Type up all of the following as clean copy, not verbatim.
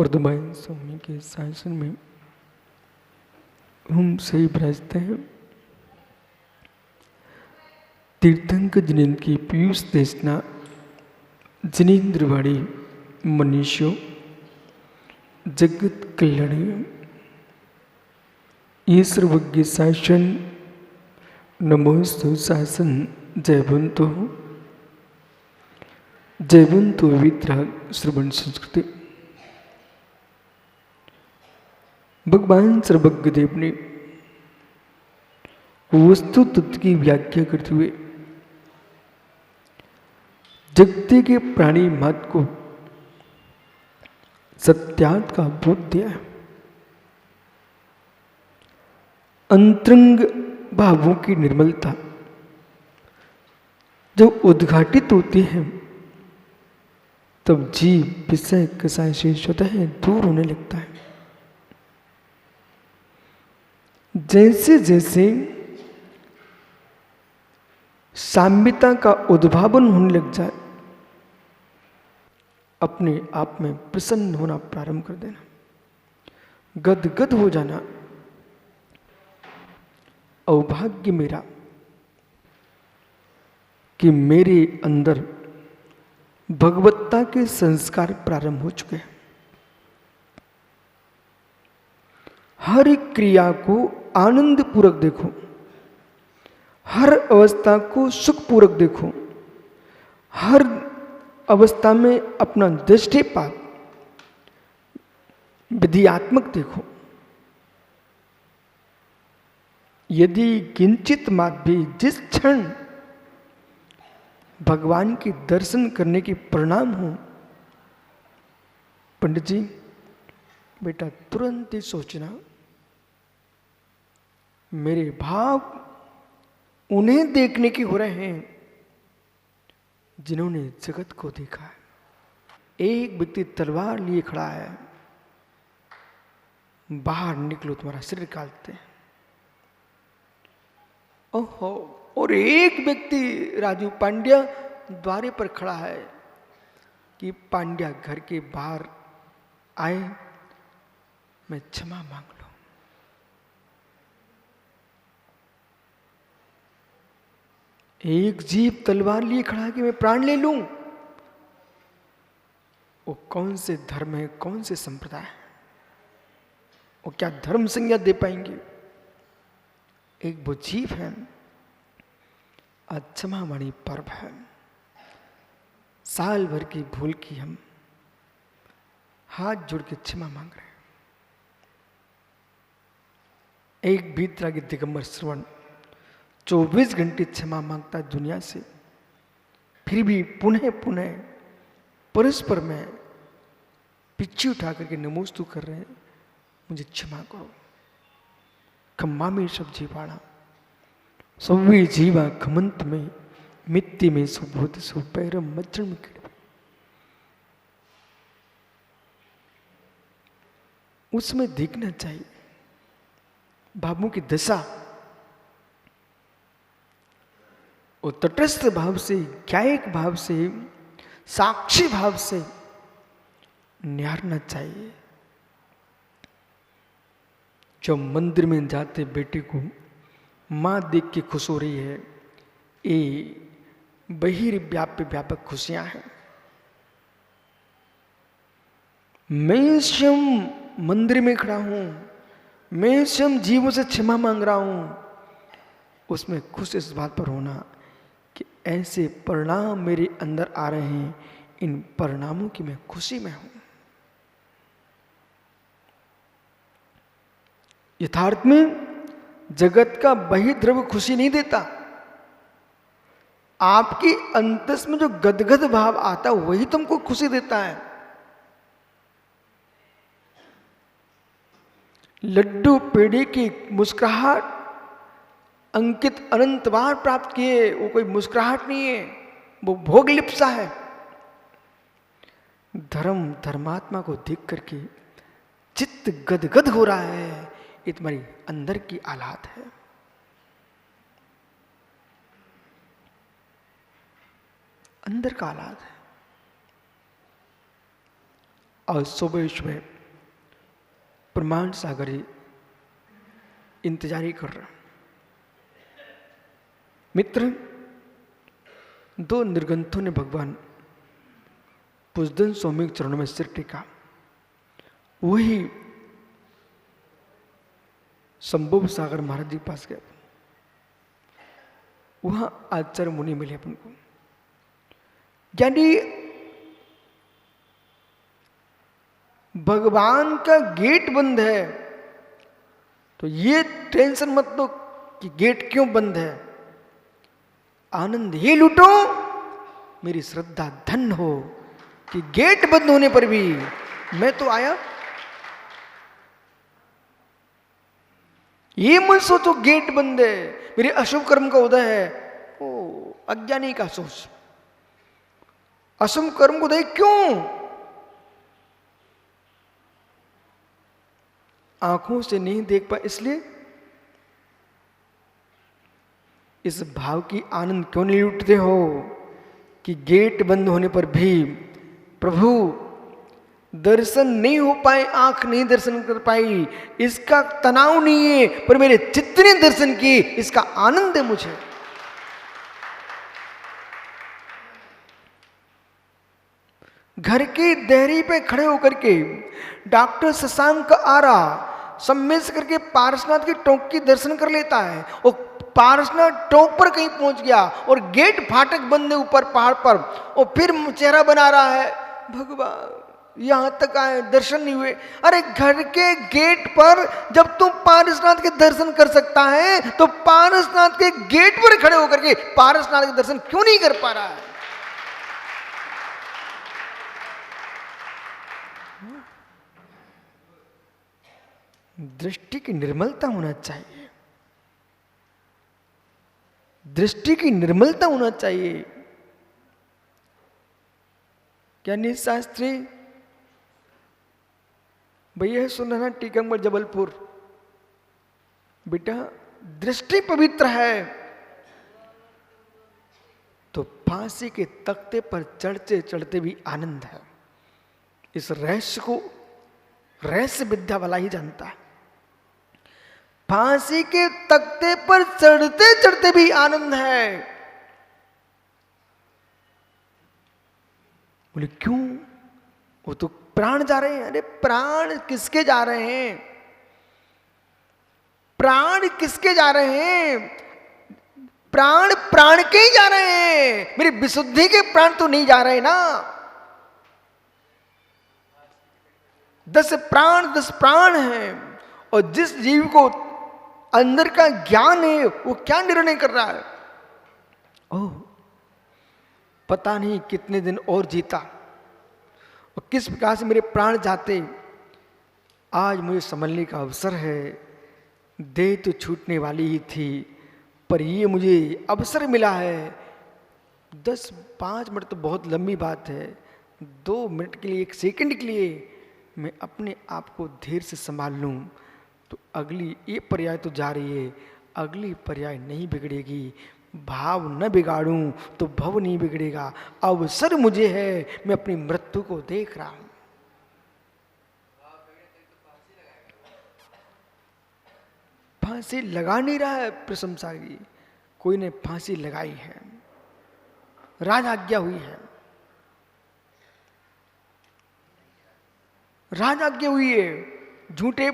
वर्धमान स्वामी के शासन में हम सही विराजते हैं। तीर्थंक जिनेन्द्र की पीयूष देशना जिनेन्द्रवाणी मनीषो जगत कल्याणी ये सर्वज्ञ शासन नमोस्तु शासन जयवंतो विद्रा श्रवण संस्कृति। भगवान सर्वज्ञदेव ने वस्तु तत्व की व्याख्या करते हुए जगती के प्राणी मात्र को सत्यार्थ का बोध दिया है। अंतरंग भावों की निर्मलता जब उद्घाटित होती है तब जीव विषय कसाय से स्वतः दूर होने लगता है। जैसे जैसे साम्यता का उद्भावन होने लग जाए अपने आप में प्रसन्न होना प्रारंभ कर देना, गदगद हो जाना। अभाग्य मेरा कि मेरे अंदर भगवत्ता के संस्कार प्रारंभ हो चुके हैं। हर एक क्रिया को आनंद पूर्वक देखो, हर अवस्था को सुख पूर्वक देखो, हर अवस्था में अपना दृष्टिपात विधियात्मक देखो। यदि किंचित मात्र भी जिस क्षण भगवान के दर्शन करने के परिणाम हो, पंडित जी बेटा तुरंत ही सोचना मेरे भाव उन्हें देखने के हो रहे हैं जिन्होंने जगत को देखा है। एक व्यक्ति तलवार लिए खड़ा है, बाहर निकलो तुम्हारा सिर निकालते हैं। ओहो, और एक व्यक्ति राजू पांड्या द्वारे पर खड़ा है कि पांड्या घर के बाहर आए, मैं क्षमा मांग लो। एक जीव तलवार लिए खड़ा है कि मैं प्राण ले लूं। वो कौन से धर्म है, कौन से संप्रदाय है, वो क्या धर्म संज्ञा दे पाएंगे? एक वो जीव है। आज क्षमावाणी पर्व है, साल भर की भूल की हम हाथ जोड़ के क्षमा मांग रहे हैं। एक बीतरागी दिगंबर श्रवण 24 घंटे क्षमा मांगता है दुनिया से, फिर भी पुनः पुनः परस्पर में पिछी उठा करके नमोस्तु कर रहे हैं, मुझे क्षमा करो। खम्मा में सब जीवाणा सवे जीवा खमंत में मिट्टी में सुबोध सुपैरम मज्जन में किड़। उसमें देखना चाहिए भावों की दशा, और तटस्थ भाव से, ज्ञायक भाव से, साक्षी भाव से निहारना चाहिए। जब मंदिर में जाते बेटे को मां देख के खुश हो रही है, ये बहिर्व्यापक खुशियां हैं। मैं स्वयं मंदिर में खड़ा हूं, मैं स्वयं जीवों से क्षमा मांग रहा हूं, उसमें खुश इस बात पर होना कि ऐसे परिणाम मेरे अंदर आ रहे हैं, इन परिणामों की मैं खुशी में हूं। यथार्थ में जगत का बहिर्द्रव्य खुशी नहीं देता, आपकी अंतस में जो गदगद भाव आता है वही तुमको खुशी देता है। लड्डू पेड़े की मुस्कुराहट अंकित अनंत बार प्राप्त किए, वो कोई मुस्कुराहट नहीं है, वो भोग लिप्सा है। धर्म धर्मात्मा को देख करके चित्त गदगद हो रहा है, ये तुम्हारी अंदर की हालात है। अंदर का हालात है। और सुबह सुबह प्रमाण सागरी इंतजारी कर रहा। मित्र, दो निर्गंथों ने भगवान पुष्दन स्वामी के चरणों में सिर टेका। वही संभव सागर महाराज जी के पास गए। वहां आचार्य मुनि मिले अपन को। यानी भगवान का गेट बंद है तो ये टेंशन मत लो कि गेट क्यों बंद है, आनंद ये लूटो, मेरी श्रद्धा धन हो कि गेट बंद होने पर भी मैं तो आया। ये मत सोचो गेट बंद है, मेरे अशुभ कर्म का उदय है। ओ अज्ञानी का सोच, अशुभ कर्म का उदय क्यों? आंखों से नहीं देख पाए इसलिए। इस भाव की आनंद क्यों नहीं लूटते हो कि गेट बंद होने पर भी प्रभु दर्शन नहीं हो पाए, आंख नहीं दर्शन कर पाई, इसका तनाव नहीं है, पर मेरे चित्त ने दर्शन किए, इसका आनंद है मुझे। घर की देहरी पे खड़े होकर के डॉक्टर शशांक आरा सम्मेश करके पारसनाथ की टोंक की दर्शन कर लेता है। और पारसनाथ टोंक पर कहीं पहुंच गया और गेट फाटक बंद है ऊपर पहाड़ पर, और फिर चेहरा बना रहा है, भगवान यहां तक आए, दर्शन नहीं हुए। अरे घर के गेट पर जब तुम पारसनाथ के दर्शन कर सकता है तो पारसनाथ के गेट पर खड़े होकर के पारसनाथ के दर्शन क्यों नहीं कर पा रहा है? दृष्टि की निर्मलता होना चाहिए, दृष्टि की निर्मलता होना चाहिए। क्या नहीं शास्त्री भैया सुना ना टीकमगढ़ जबलपुर, बेटा दृष्टि पवित्र है तो फांसी के तख्ते पर चढ़ते चढ़ते भी आनंद है। इस रहस्य को रहस्य विद्या वाला ही जानता है। फांसी के तख्ते पर चढ़ते चढ़ते भी आनंद है। बोले क्यों? वो तो प्राण जा रहे हैं। अरे प्राण किसके जा रहे हैं? प्राण किसके जा रहे हैं? प्राण प्राण के ही जा रहे हैं, मेरी विशुद्धि के प्राण तो नहीं जा रहे ना। 10 प्राण हैं, और जिस जीव को अंदर का ज्ञान है वो क्या निर्णय कर रहा है? ओह पता नहीं कितने दिन और जीता और किस प्रकार से मेरे प्राण जाते। आज मुझे समझने का अवसर है। देह तो छूटने वाली ही थी, पर ये मुझे अवसर मिला है। 5 मिनट तो बहुत लंबी बात है, 2 मिनट के लिए, 1 सेकंड के लिए मैं अपने आप को धीरे से संभाल लूं तो अगली ये पर्याय तो जा रही है, अगली पर्याय नहीं बिगड़ेगी। भाव न बिगाड़ूं तो भव नहीं बिगड़ेगा। अवसर मुझे है, मैं अपनी मृत्यु को देख रहा हूं। फांसी लगा नहीं रहा है प्रशंसा की, कोई ने फांसी लगाई है, राज आज्ञा हुई है, राज आज्ञा हुई है। झूठे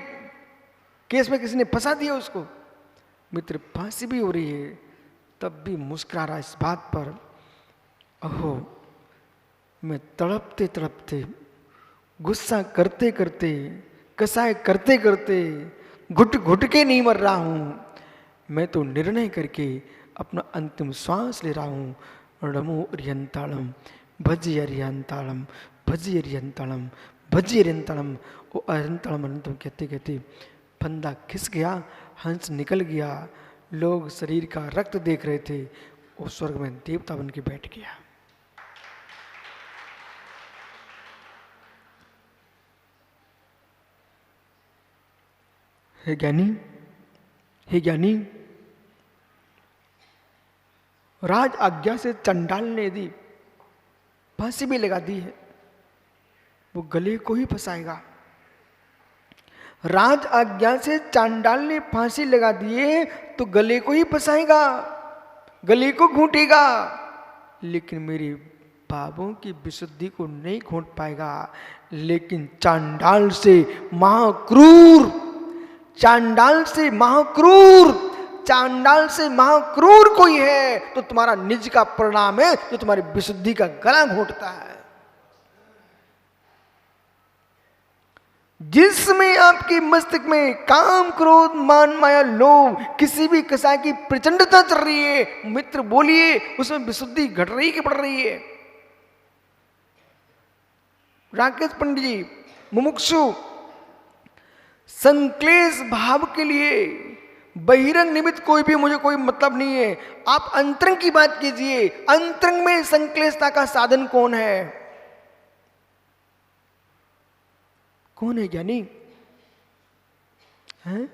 केस में किसी ने फंसा दिया उसको। मित्र फांसी भी हो रही है तब भी मुस्कुरा रहा इस बात पर, अहो मैं तड़पते तड़पते, गुस्सा करते करते, कसाय करते करते, घुट घुट के नहीं मर रहा हूं। मैं तो निर्णय करके अपना अंतिम श्वास ले रहा हूं। नमो अरियंताणम भज अरियंताणम भज अरियंताणम भज अरियंताणम। वो अरियंताणम अनंतम कहते कहते फंदा खिस गया, हंस निकल गया। लोग शरीर का रक्त देख रहे थे, वो स्वर्ग में देवता बन के बैठ गया। हे ज्ञानी, हे ज्ञानी, राज आज्ञा से चंडाल ने दी फांसी भी लगा दी है। वो गले को ही फंसाएगा। राज आज्ञा से चांडाल ने फांसी लगा दिए तो गले को ही फंसाएगा, गले को घूंटेगा, लेकिन मेरे पापों की विशुद्धि को नहीं घोंट पाएगा। लेकिन चांडाल से महाक्रूर, चांडाल से महाक्रूर, चांडाल से महाक्रूर कोई है तो तुम्हारा निज का परिणाम है जो तुम्हारी विशुद्धि का गला घोंटता है। जिसमें आपके मस्तिष्क में काम, क्रोध, मान, माया, लोभ, किसी भी कसाय की प्रचंडता चल रही है, मित्र बोलिए, उसमें विशुद्धि घट रही कि बढ़ रही है? राकेश पंडित जी, मुमुक्षु संक्लेश भाव के लिए बहिरंग निमित्त कोई भी मुझे कोई मतलब नहीं है। आप अंतरंग की बात कीजिए, अंतरंग में संक्लेशता का साधन कौन है? कौन है ज्ञानी? है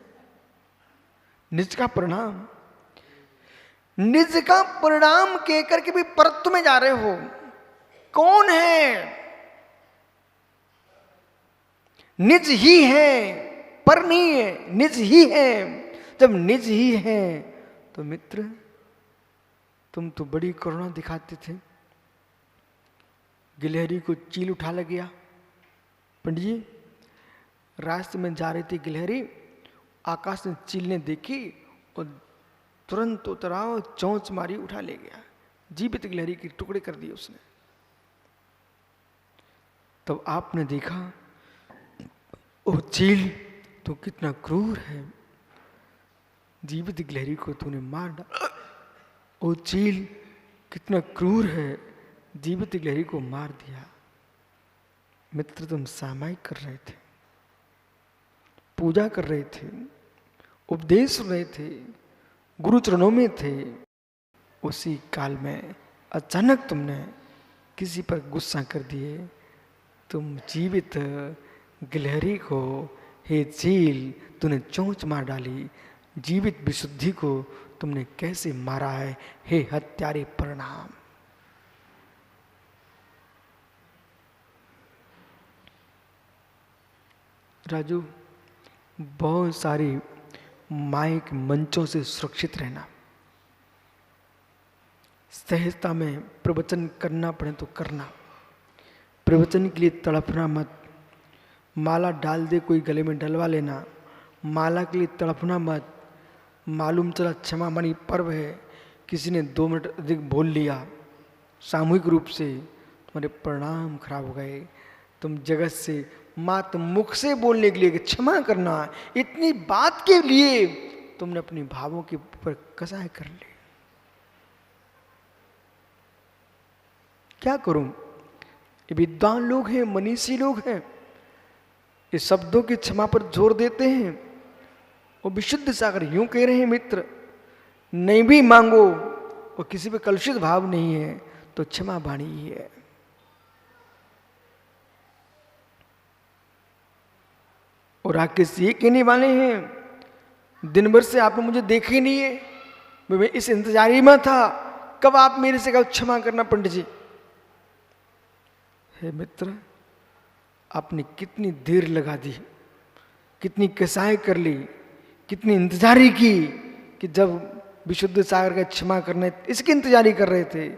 निज का परिणाम, निज का परिणाम कहकर के भी परत्व में जा रहे हो। कौन है? निज ही है, पर नहीं है, निज ही है। जब निज ही है तो मित्र तुम तो बड़ी करुणा दिखाते थे। गिलहरी को चील उठा लग गया। पंडित जी, रास्ते में जा रही थी गिलहरी, आकाश में चील ने देखी और तुरंत उतरा और चोंच मारी, उठा ले गया। जीवित गिलहरी के टुकड़े कर दिए उसने। तब आपने देखा ओ चील तो कितना क्रूर है, जीवित गिलहरी को तूने मार डाला। ओ चील कितना क्रूर है, जीवित गिलहरी को मार दिया। मित्र तुम सामायिक कर रहे थे, पूजा कर रहे थे, उपदेश सुन रहे थे, गुरु चरणों में थे। उसी काल में अचानक तुमने किसी पर गुस्सा कर दिए। तुम जीवित गिलहरी को, हे चील, तूने चोंच मार डाली। जीवित विशुद्धि को तुमने कैसे मारा है, हे हत्यारे परिणाम। राजू, बहुत सारी माइक मंचों से सुरक्षित रहना। सहजता में प्रवचन करना पड़े तो करना, प्रवचन के लिए तड़पना मत। माला डाल दे कोई गले में डलवा लेना, माला के लिए तड़पना मत। मालूम चला क्षमा मणि पर्व है, किसी ने 2 मिनट अधिक बोल लिया सामूहिक रूप से, तुम्हारे परिणाम खराब हो गए। तुम जगत से मात्र मुख से बोलने के लिए क्षमा करना, इतनी बात के लिए तुमने अपने भावों के ऊपर कसाई कर ली। क्या करूं? ये विद्वान लोग हैं, मनीषी लोग हैं, ये शब्दों की क्षमा पर जोर देते हैं। और विशुद्ध सागर यूं कह रहे हैं, मित्र नहीं भी मांगो और किसी पे कलुषित भाव नहीं है तो क्षमा वाणी ही है। और राकेश ये कहने वाले हैं, दिन भर से आपने मुझे देखा ही नहीं है, मैं इस इंतजारी में था कब आप मेरे से कहो क्षमा करना पंडित जी। हे मित्र, आपने कितनी देर लगा दी, कितनी कसाई कर ली, कितनी इंतजारी की कि जब विशुद्ध सागर का क्षमा करने इसकी इंतजारी कर रहे थे।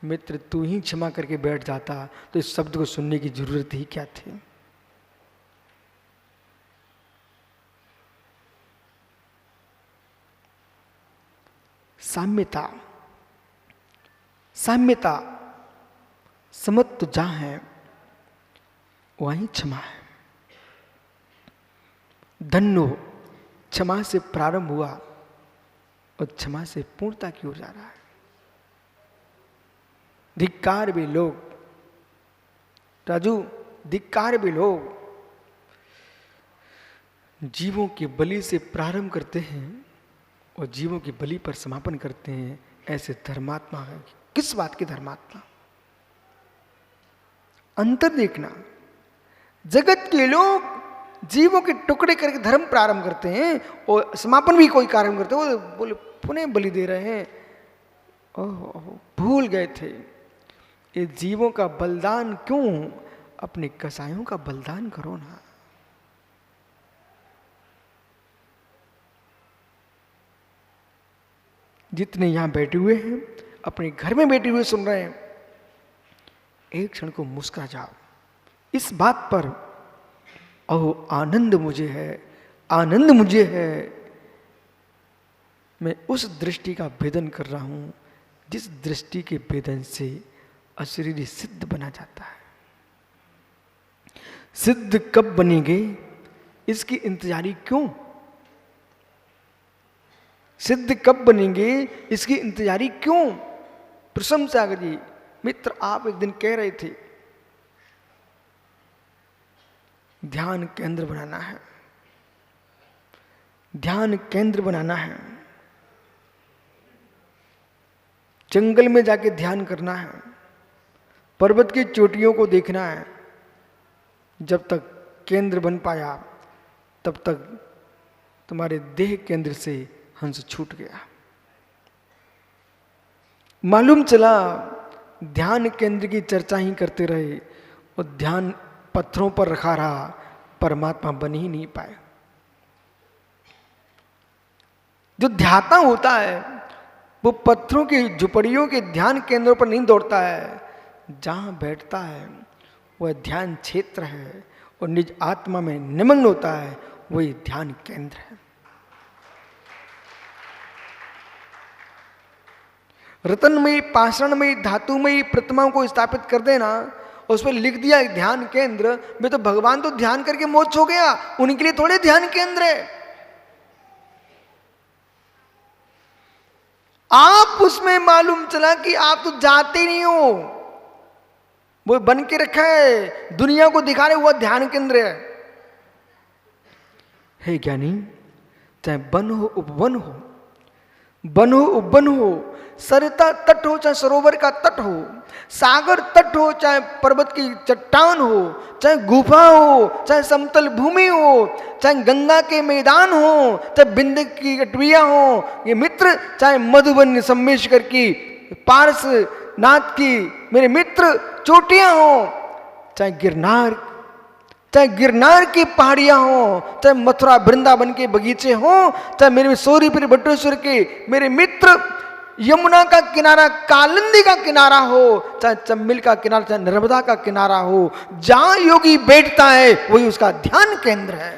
मित्र तू ही क्षमा करके बैठ जाता तो इस शब्द को सुनने की जरूरत ही क्या थी। साम्यता, साम्यता समत्व जहां है वहीं क्षमा है। धन्यो क्षमा से प्रारंभ हुआ और क्षमा से पूर्णता की ओर जा रहा है। धिक्कार भी लोग, राजू धिक्कार भी लोग जीवों के बलि से प्रारंभ करते हैं और जीवों की बलि पर समापन करते हैं। ऐसे धर्मात्मा है, किस बात के धर्मात्मा? अंतर देखना, जगत के लोग जीवों के टुकड़े करके धर्म प्रारंभ करते हैं और समापन भी कोई कार्य करते हैं, वो बोले पुनः बलि दे रहे हैं। ओह भूल गए थे ये जीवों का बलिदान क्यों अपने कसायों का बलिदान करो ना। जितने यहां बैठे हुए हैं, अपने घर में बैठे हुए सुन रहे हैं, एक क्षण को मुस्कुरा जाओ इस बात पर, ओह आनंद मुझे है, आनंद मुझे है, मैं उस दृष्टि का भेदन कर रहा हूं जिस दृष्टि के भेदन से अशरीरी सिद्ध बना जाता है। सिद्ध कब बनेंगे इसकी इंतजारी क्यों? सिद्ध कब बनेंगे इसकी इंतजारी क्यों? प्रसम सागर जी मित्र, आप एक दिन कह रहे थे ध्यान केंद्र बनाना है, ध्यान केंद्र बनाना है, जंगल में जाके ध्यान करना है, पर्वत की चोटियों को देखना है। जब तक केंद्र बन पाया तब तक तुम्हारे देह केंद्र से हंस छूट गया। मालूम चला ध्यान केंद्र की चर्चा ही करते रहे और ध्यान पत्थरों पर रखा रहा, परमात्मा बन ही नहीं पाए। जो ध्याता होता है वो पत्थरों की झुपड़ियों के ध्यान केंद्रों पर नहीं दौड़ता है, जहां बैठता है वह ध्यान क्षेत्र है और निज आत्मा में निमग्न होता है, वही ध्यान केंद्र है। रतनमयी, पाषाणमयी, धातुमयी प्रतिमाओं को स्थापित कर देना, उस पर लिख दिया ध्यान केंद्र में, तो भगवान तो ध्यान करके मोक्ष हो गया, उनके लिए थोड़े ध्यान केंद्र है। आप उसमें मालूम चला कि आप तो जाते नहीं हो, वो बन के रखा है, दुनिया को दिखा रहे हुआ ध्यान केंद्र है। हे ज्ञानी, चाहे वन हो उपवन हो, वन हो उपवन हो, सरिता तट हो चाहे सरोवर का तट हो, सागर तट हो चाहे पर्वत की चट्टान हो, चाहे गुफा हो चाहे समतल भूमि हो, चाहे गंगा के मैदान हो चाहे बिंद की अटविया हो, ये मित्र चाहे मधुबन सम्मेशकर की, पारस नाथ की मेरे मित्र चोटियां हो, चाहे गिरनार की पहाड़ियां हो, चाहे मथुरा वृंदावन के बगीचे हो, चाहे मेरे सोरीपुर बटेश्वर के मेरे मित्र, यमुना का किनारा, कालिंदी का किनारा हो, चाहे चंबल का किनारा, चाहे नर्मदा का किनारा हो, जहां योगी बैठता है वही उसका ध्यान केंद्र है।